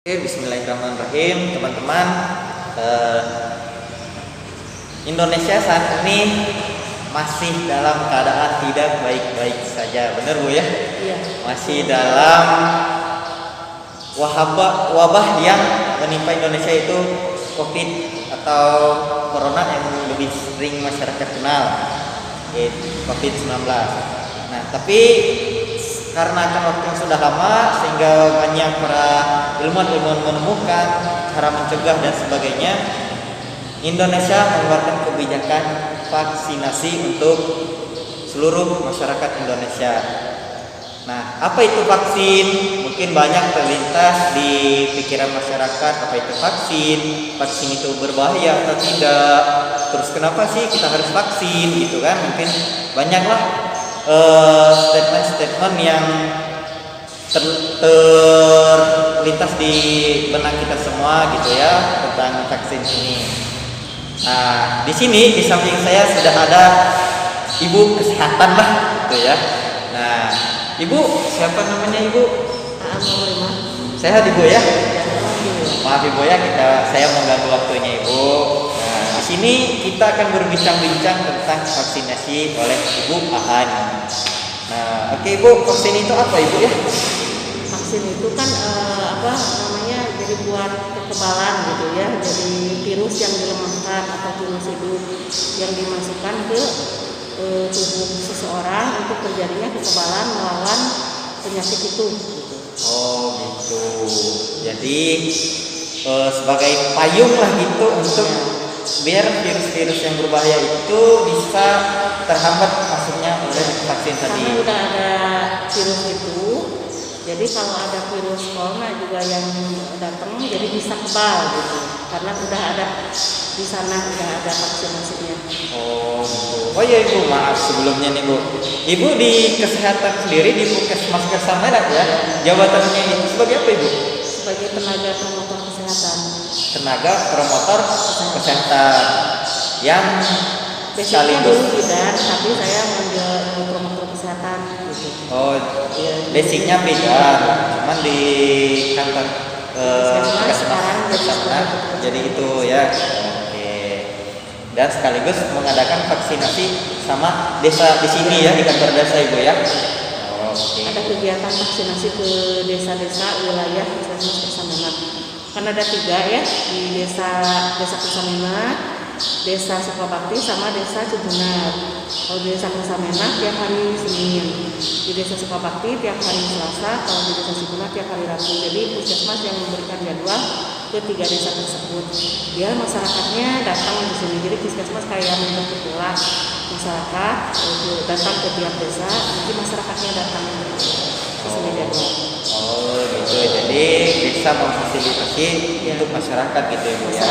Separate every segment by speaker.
Speaker 1: Oke, bismillahirrahmanirrahim, teman-teman. Eh, Indonesia saat ini masih dalam keadaan tidak baik-baik saja, benar Bu ya?
Speaker 2: Iya.
Speaker 1: Masih dalam wabah yang menimpa Indonesia itu COVID atau Corona yang lebih sering masyarakat kenal, yaitu COVID-19. Nah, tapi karena akan waktu yang sudah lama sehingga banyak para ilmuwan menemukan cara mencegah dan sebagainya, Indonesia mengeluarkan kebijakan vaksinasi untuk seluruh masyarakat Indonesia. Nah, apa itu vaksin? Mungkin banyak terlintas di pikiran masyarakat, apa itu vaksin? Vaksin itu berbahaya atau tidak? Terus kenapa sih kita harus vaksin gitu kan? Mungkin banyaklah statement-statement yang terlintas di benak kita semua gitu ya tentang vaksin ini. Nah, di sini di samping saya sudah ada ibu kesehatan lah gitu ya. Nah, Ibu siapa namanya Ibu? Sehat Ibu ya? Maaf Ibu ya, saya mengganggu waktunya Ibu. Nah, di sini kita akan berbincang-bincang tentang vaksinasi oleh Ibu Ahan. Nah, oke Ibu, vaksin itu apa Ibu ya?
Speaker 2: Vaksin itu kan jadi buat kekebalan gitu ya, jadi virus yang dilemahkan atau virus hidup yang dimasukkan ke tubuh seseorang untuk terjadinya kekebalan melawan penyakit itu gitu.
Speaker 1: Oh gitu. Jadi sebagai payung lah gitu untuk biar virus-virus yang berbahaya itu bisa terhambat masuknya oleh vaksin tadi.
Speaker 2: Karena udah ada virus itu, jadi kalau ada virus corona juga yang datang jadi bisa kebal gitu. Karena udah ada di sana, udah ada vaksinasinya.
Speaker 1: Oh gitu. Oh ya Ibu, maaf sebelumnya nih Bu. Ibu di kesehatan sendiri di Puskesmas Kersamenak ya. Jabatannya itu sebagai apa Ibu?
Speaker 2: Sebagai tenaga promotor kesehatan.
Speaker 1: Tenaga promotor kesehatan yang
Speaker 2: Basicnya dulu bidan, tapi saya mengambil promotor kesehatan gitu.
Speaker 1: Oh, basicnya beda, cuman di kantor
Speaker 2: sekarang
Speaker 1: jadi itu ya. Oke. Dan sekaligus mengadakan vaksinasi sama desa di sini ya, di kantor desa Ibu ya. Oke.
Speaker 2: Ada kegiatan vaksinasi ke desa-desa wilayah Puskesmas Kersamenak. Kan ada 3 ya di desa Kersamenak, Desa Sukabakti sama Desa Cibunar. Kalau di Desa Kersamenak tiap hari Senin, di Desa Sukabakti tiap hari Selasa, kalau di Desa Cibunar tiap hari Rabu. Jadi puskesmas yang memberikan jadwal ke 3 desa tersebut. Biar masyarakatnya datang di sini. Jadi puskesmas kayak membentuk pola masyarakat datang ke tiap desa, nanti masyarakatnya datang sesuai jadwal.
Speaker 1: Oh gitu. Jadi bisa memfasilitasi untuk masyarakat gitu ya Bu ya.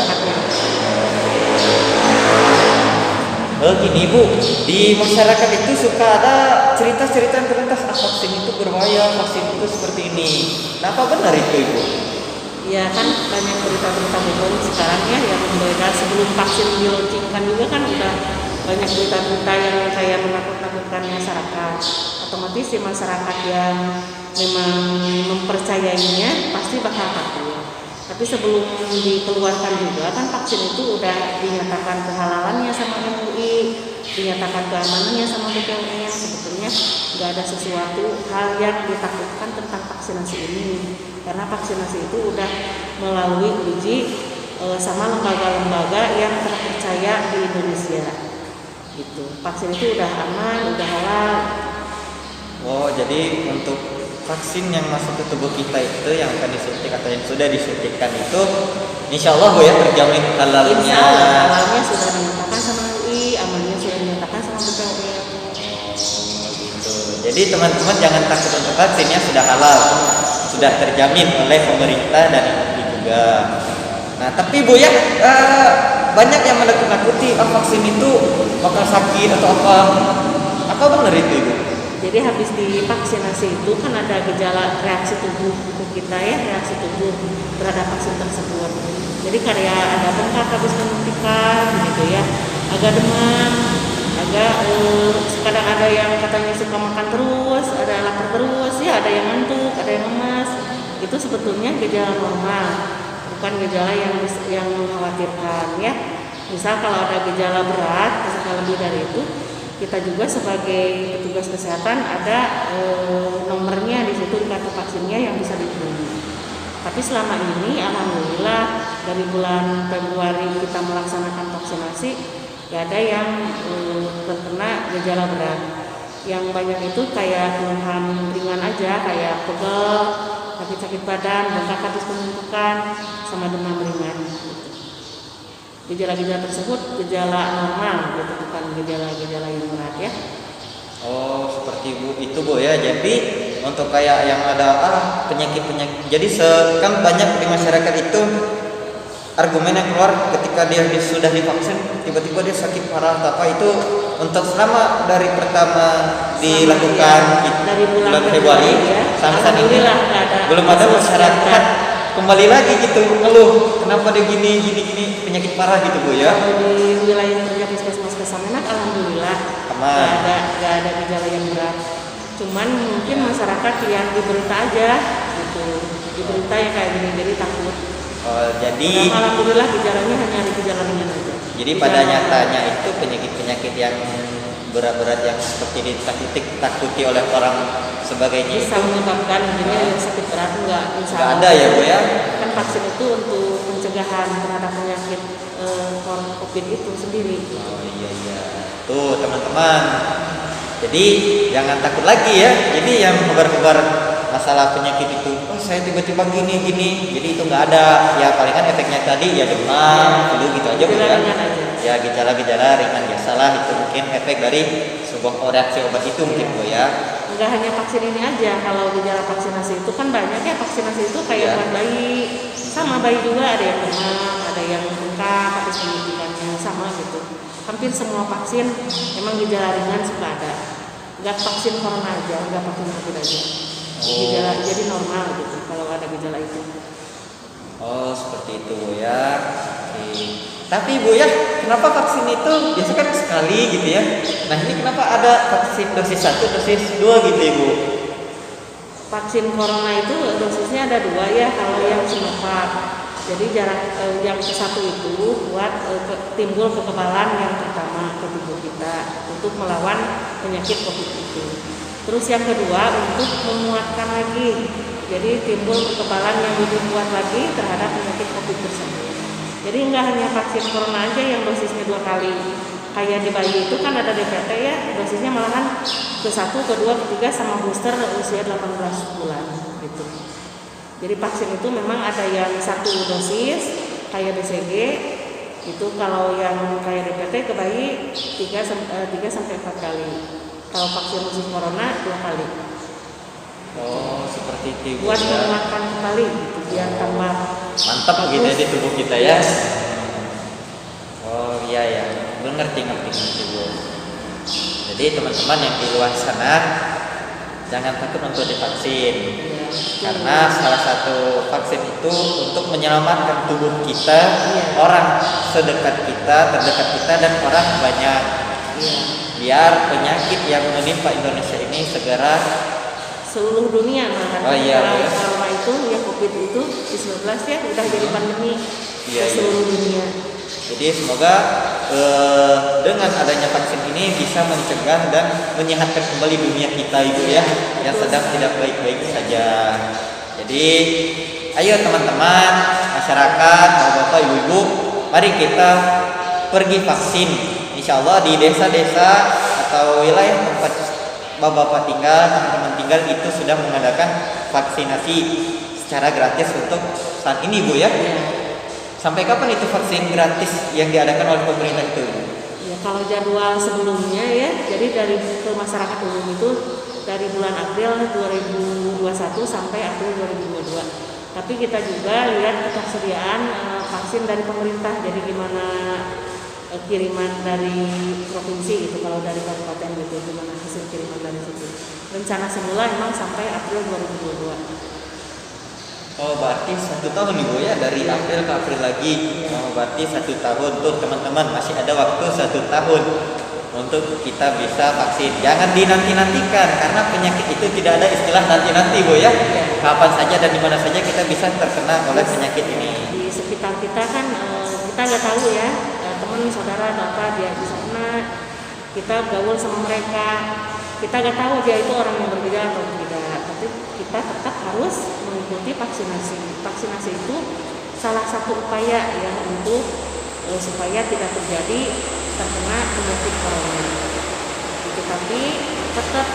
Speaker 1: Gini Bu, di masyarakat itu suka ada cerita-cerita yang terlintas vaksin itu berbahaya, vaksin itu seperti ini. Nah, apa benar itu Ibu?
Speaker 2: Ya kan banyak berita-berita bohong sekarang ya yang beredar sebelum vaksin diluncurkan juga kan udah banyak berita-berita yang kayak menakut-nakutkan masyarakat. Otomatis si masyarakat yang memang mempercayainya pasti bakal takut. Tapi sebelum dikeluarkan juga kan vaksin itu udah dinyatakan kehalalannya sama MUI, dinyatakan keamanannya sama BPOM. Sebetulnya nggak ada sesuatu hal yang ditakutkan tentang vaksinasi ini, karena vaksinasi itu udah melalui uji sama lembaga-lembaga yang terpercaya di Indonesia. Gitu. Vaksin itu udah aman, udah halal.
Speaker 1: Oh, jadi untuk vaksin yang masuk ke tubuh kita itu yang akan disuntik atau yang sudah disuntikkan itu insya Allah Bu ya terjamin halalnya.
Speaker 2: Insya Allah halalnya sudah dinyatakan sama UI, amannya sudah dinyatakan sama BPOM.
Speaker 1: Gitu. Jadi teman-teman jangan takut untuk vaksin ya, sudah halal, sudah terjamin oleh pemerintah dan MUI juga. Nah tapi Bu ya banyak yang menakut-nakuti vaksin itu bakal sakit atau apa benar itu Ibu?
Speaker 2: Jadi habis divaksinasi itu kan ada gejala reaksi tubuh kita ya, reaksi tubuh terhadap vaksin tersebut. Jadi kayak ada bengkak habis menyuntikan gitu ya, agak demam, agak kadang ada yang katanya suka makan terus, ada lapar terus ya, ada yang ngantuk, ada yang lemas. itu sebetulnya gejala normal, bukan gejala yang mengkhawatirkan ya. Misal kalau ada gejala berat, misalkan lebih dari itu, kita juga sebagai petugas kesehatan ada nomornya di situ, kartu vaksinnya yang bisa dihubungi. Tapi selama ini alhamdulillah dari bulan Februari kita melaksanakan vaksinasi, gak ada yang terkena gejala berat. Yang banyak itu kayak keluhan ringan aja, kayak pegel, sakit badan, bengkak habis pembentukan, sama demam ringan. Gejala-gejala tersebut gejala normal, gitu, bukan gejala-gejala yang berat ya.
Speaker 1: Oh seperti itu Bu ya. Jadi untuk kayak yang ada penyakit-penyakit, jadi kan banyak di masyarakat itu argumen yang keluar ketika dia sudah divaksin tiba-tiba dia sakit parah apa itu. Untuk selama dari pertama dilakukan
Speaker 2: dari
Speaker 1: bulan Februari
Speaker 2: ya,
Speaker 1: sampai saat ini belum ada
Speaker 2: masyarakat
Speaker 1: masyarakat kembali lagi gitu ngeluh kenapa dia gini penyakit parah gitu Bu ya.
Speaker 2: Kalau di wilayah kerja Puskesmas Kesamenak alhamdulillah gak ada gejala yang berat. Cuman mungkin masyarakat yang diberita aja gitu, diberita yang kayak gini jadi takut.
Speaker 1: Jadi
Speaker 2: alhamdulillah gejalanya hanya ada gejala ringan aja.
Speaker 1: Jadi pada nyatanya itu penyakit-penyakit yang berat-berat yang seperti ditakuti oleh orang sebagainya
Speaker 2: bisa menyebabkan jadi sakit berat enggak
Speaker 1: ada ya Bu ya.
Speaker 2: Kan vaksin itu untuk pencegahan terhadap penyakit COVID itu sendiri.
Speaker 1: Oh iya. Tuh teman-teman. Jadi jangan takut lagi ya. Jadi yang kabar-kabar masalah penyakit itu, saya tiba-tiba gini. Jadi itu nggak ada. Ya palingan efeknya tadi ya demam, flu gitu aja Bu ya. Ya gejala-gejala ringan biasalah, itu mungkin efek dari sebuah reaksi obat itu mungkin Bu ya.
Speaker 2: Enggak hanya vaksin ini aja, kalau gejala vaksinasi itu kan banyak ya. Vaksinasi itu kayak buat bayi, sama bayi juga ada yang demam, ada yang bengkak, habis penyuntikannya sama gitu. Hampir semua vaksin emang gejala ringan suka ada. Enggak vaksin corona aja, enggak vaksin COVID aja. Gejala jadi normal gitu kalau ada gejala itu.
Speaker 1: Oh seperti itu Bu ya. Tapi Bu ya, kenapa vaksin itu biasa kan sekali gitu ya? Nah ini kenapa ada vaksin dosis 1, dosis 2 gitu ya Bu?
Speaker 2: Vaksin corona itu dosisnya ada 2 ya, kalau yang Sinovac. Jadi jarak yang ke-1 itu buat timbul kekebalan yang pertama ke tubuh kita untuk melawan penyakit COVID itu. Terus yang kedua untuk menguatkan lagi, jadi timbul kekebalan yang lebih kuat lagi terhadap penyakit COVID tersebut. Jadi nggak hanya vaksin corona aja yang dosisnya 2 kali. Kayak di bayi itu kan ada DPT ya, dosisnya malahan ke-1, ke-2, ke-3 sama booster usia 18 bulan gitu. Jadi vaksin itu memang ada yang 1 dosis kayak BCG itu, kalau yang kayak DPT ke bayi 3 sampai 4 kali. Kalau vaksin khusus corona 2 kali.
Speaker 1: Oh seperti itu
Speaker 2: buat
Speaker 1: ya.
Speaker 2: menguatkan kembali gitu, biar tambah
Speaker 1: mantap gitu ya di tubuh kita ya. Oh iya ngerti Bu. Jadi teman-teman yang di luar sana jangan takut untuk divaksin karena salah satu vaksin itu untuk menyelamatkan tubuh kita, orang terdekat kita dan orang banyak, biar penyakit yang menimpa Indonesia ini segera
Speaker 2: seluruh dunia malah.
Speaker 1: Corona
Speaker 2: itu ya COVID itu 19 ya udah jadi pandemi seluruh dunia.
Speaker 1: Jadi semoga dengan adanya vaksin ini bisa mencegah dan menyehatkan kembali dunia kita Ibu ya, yang sedang tidak baik-baik saja. Jadi ayo teman-teman, masyarakat, bapak-bapak, ibu-ibu, mari kita pergi vaksin. Insya Allah di desa-desa atau wilayah tempat bapak-bapak tinggal, teman-teman tinggal itu sudah mengadakan vaksinasi secara gratis untuk saat ini Bu ya. Sampai kapan itu vaksin gratis yang diadakan oleh pemerintah itu?
Speaker 2: Ya kalau jadwal sebelumnya ya, jadi dari ke masyarakat umum itu dari bulan April 2021 sampai April 2022. Tapi kita juga lihat ketersediaan vaksin dari pemerintah. Jadi gimana kiriman dari provinsi gitu, kalau dari kabupaten gitu gimana hasil kiriman dari situ. Rencana semula emang sampai April 2022.
Speaker 1: Oh berarti 1 tahun nih Bu ya, dari April ke April lagi. Oh berarti 1 tahun tuh teman-teman, masih ada waktu 1 tahun untuk kita bisa vaksin. Jangan dinanti-nantikan karena penyakit itu tidak ada istilah nanti-nanti Bu ya. kapan saja dan di mana saja kita bisa terkena oleh penyakit ini.
Speaker 2: Di sekitar kita kan kita nggak tahu ya, teman saudara atau apa dia bisa kena, kita gaul sama mereka, kita nggak tahu dia itu orang yang bergejala atau tidak, tapi kita tetap harus mengikuti vaksinasi. Vaksinasi itu salah satu upaya ya untuk supaya tidak terjadi terkena penyakit corona. Itu, tapi tetap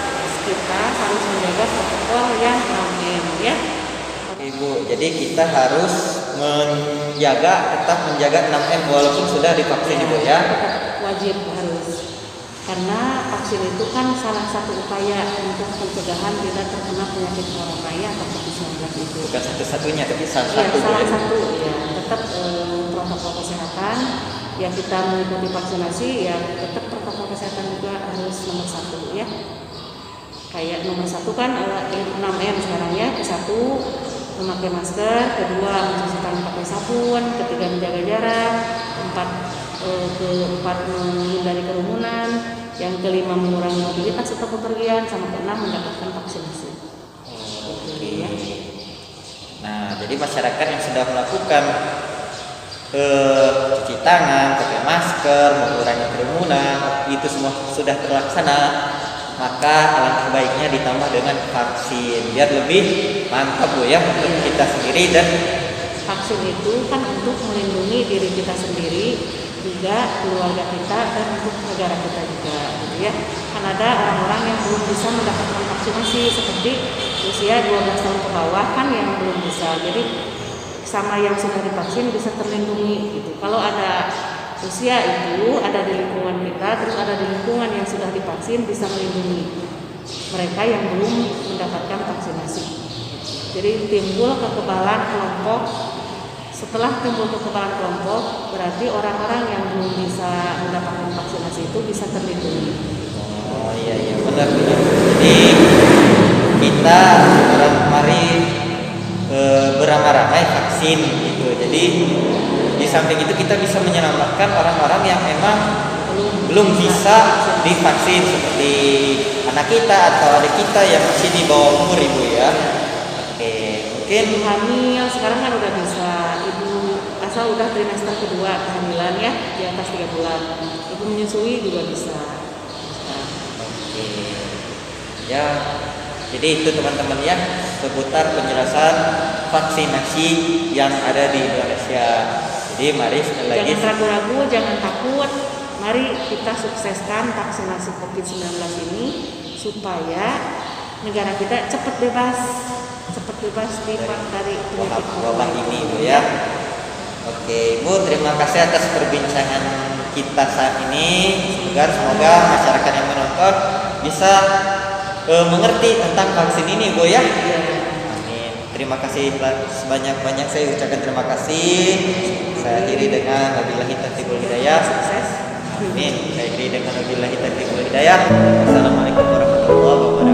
Speaker 2: kita harus menjaga protokol yang 6M ya.
Speaker 1: Ibu, jadi kita harus tetap menjaga 6M walaupun sudah divaksin Ibu ya.
Speaker 2: Tetap wajib harus. Karena vaksin itu kan salah satu upaya untuk pencegahan tidak terkena penyakit corona ya atau COVID-19 itu.
Speaker 1: Bukan satu-satunya tapi salah
Speaker 2: Ya,
Speaker 1: satu.
Speaker 2: salah satu ya. Tetap protokol kesehatan yang kita mengikuti vaksinasi ya, tetap protokol kesehatan juga harus nomor 1 ya. Kayak nomor 1 kan 6M sekarang ya. Ke-1 memakai masker, kedua mencuci tangan pakai sabun, ketiga menjaga jarak, keempat menghindari kerumunan, yang kelima mengurangi mobilitas atau bepergian, sama keenam mendapatkan vaksinasi.
Speaker 1: Oke. Nah, jadi masyarakat yang sudah melakukan cuci tangan, pakai masker, mengurangi kerumunan, itu semua sudah terlaksana, maka alangkah baiknya ditambah dengan vaksin biar lebih mantap Bu ya untuk kita sendiri. Dan
Speaker 2: vaksin itu kan untuk melindungi diri kita sendiri, juga keluarga kita, dan untuk negara kita juga gitu ya. Kan ada orang-orang yang belum bisa mendapatkan vaksinasi seperti usia 12 tahun ke bawah kan yang belum bisa. Jadi sama yang sudah divaksin bisa terlindungi gitu. Kalau ada usia itu ada di lingkungan kita, terus ada di lingkungan yang sudah divaksin, bisa melindungi mereka yang belum mendapatkan vaksinasi. Jadi timbul kekebalan kelompok. Setelah timbul kekebalan kelompok, berarti orang-orang yang belum bisa mendapatkan vaksinasi itu bisa terlindungi.
Speaker 1: oh iya benar. Jadi kita sekarang kemarin beramai-ramai vaksin gitu. Jadi di samping itu kita bisa menyelamatkan orang-orang yang memang belum bisa divaksin seperti anak kita atau adik kita yang masih di bawah umur Ibu ya. Oke, mungkin
Speaker 2: Ibu hamil sekarang kan udah bisa, ibu asal udah trimester kedua kehamilan ya, di atas 3 bulan. Ibu menyusui juga bisa.
Speaker 1: Oke. Ya, jadi itu teman-teman ya seputar penjelasan vaksinasi yang ada di Indonesia. Jadi mari sekali lagi,
Speaker 2: Jangan ragu-ragu, jangan takut. Mari kita sukseskan vaksinasi COVID-19 ini supaya negara kita cepat bebas dari penyakit
Speaker 1: wabah ini Bu ya. Oke Bu, terima kasih atas perbincangan kita saat ini. Semoga masyarakat yang menonton bisa mengerti tentang vaksin ini Bu ya. Amin. Terima kasih sebanyak-banyak, saya ucapkan terima kasih. Saya akhiri dengan wabillahi taufiq wal hidayah.
Speaker 2: Sukses.
Speaker 1: Amin. Saya akhiri dengan wabillahi taufiq wal hidayah. Assalamualaikum warahmatullahi wabarakatuh.